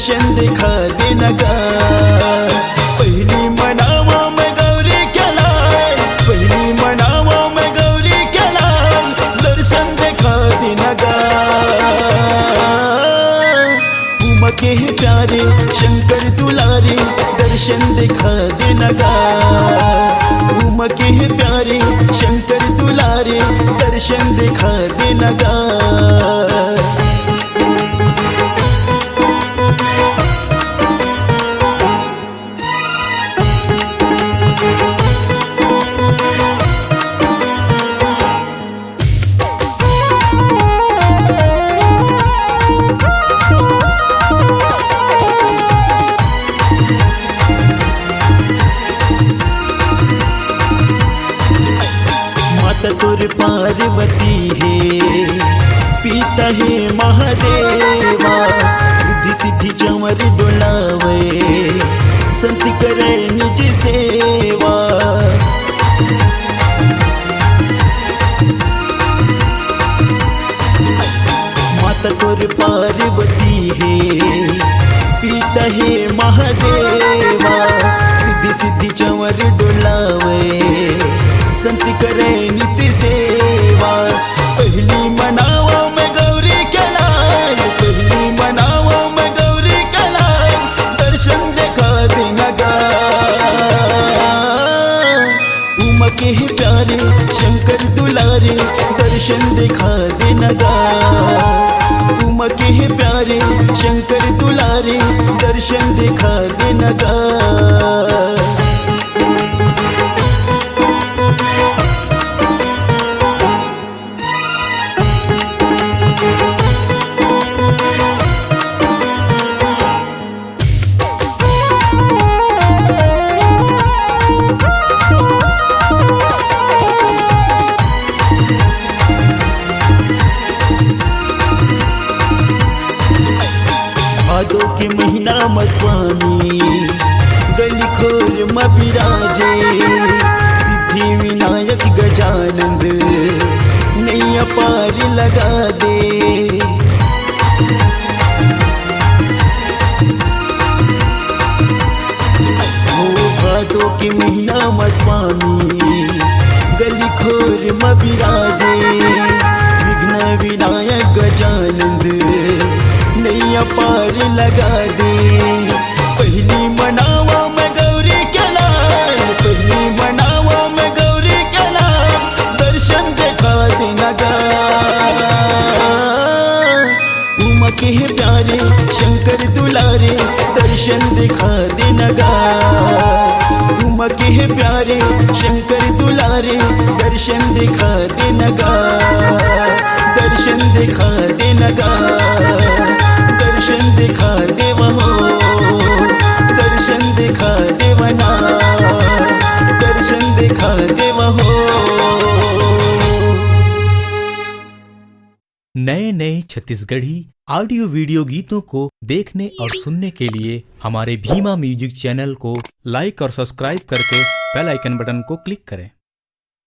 दर्शन दिखा देना गा। पहिली म्हणावा मैं गौरी केला, पहिली म्हणावा मैं गौरी केला, दर्शन दिखा देना गा। उमके है प्यारे शंकर दुलारे, दर्शन दिखा देना गा। उमके है प्यारे शंकर दुलारे, दर्शन दिखा देना गा। तुर पार्वती है, पिता है महादेवा, रिद्धि सिद्धि चंवर डोलावे, संत करे निज सेवा। माता तुर पार्वती है, पिता है महादेवा, रिद्धि सिद्धि चंवर डोलावे, संत करे नित्य सेवा। पहिली मनावा मैं गौरी केला, पहिली मनावा मैं गौरी केला, दर्शन दिखा देना गा। उमके है प्यारे शंकर दुलारे, दर्शन दिखा देना गा। उमके है प्यारे शंकर दुलारे, दर्शन दिखा देना गा। भादो के महीना में स्वामी गली खोर में विराजे, सिद्धि विनायक गजानंद नैया पार लगा दे। ओ भादो के महीना में स्वामी गली खोर में विराजे, विघ्न विनायक गजानंद नैया पार लगा दे। पहिली मनावा मैं गौरी केला, पहिली मनावा मैं गौरी केला, दर्शन दिखा देना गा। उमके है प्यारे शंकर दुलारे, दर्शन दिखा देना गा। उमके है प्यारे शंकर दुलारे, दर्शन दिखा देना गा। दर्शन दिखा देना गा, दर्शन दिखा देवा हो, दर्शन दिखा देवना, दर्शन दिखा देवा हो। नए नए छत्तीसगढ़ी ऑडियो वीडियो गीतों को देखने और सुनने के लिए हमारे भीमा म्यूजिक चैनल को लाइक और सब्सक्राइब करके बेल आइकन बटन को क्लिक करें।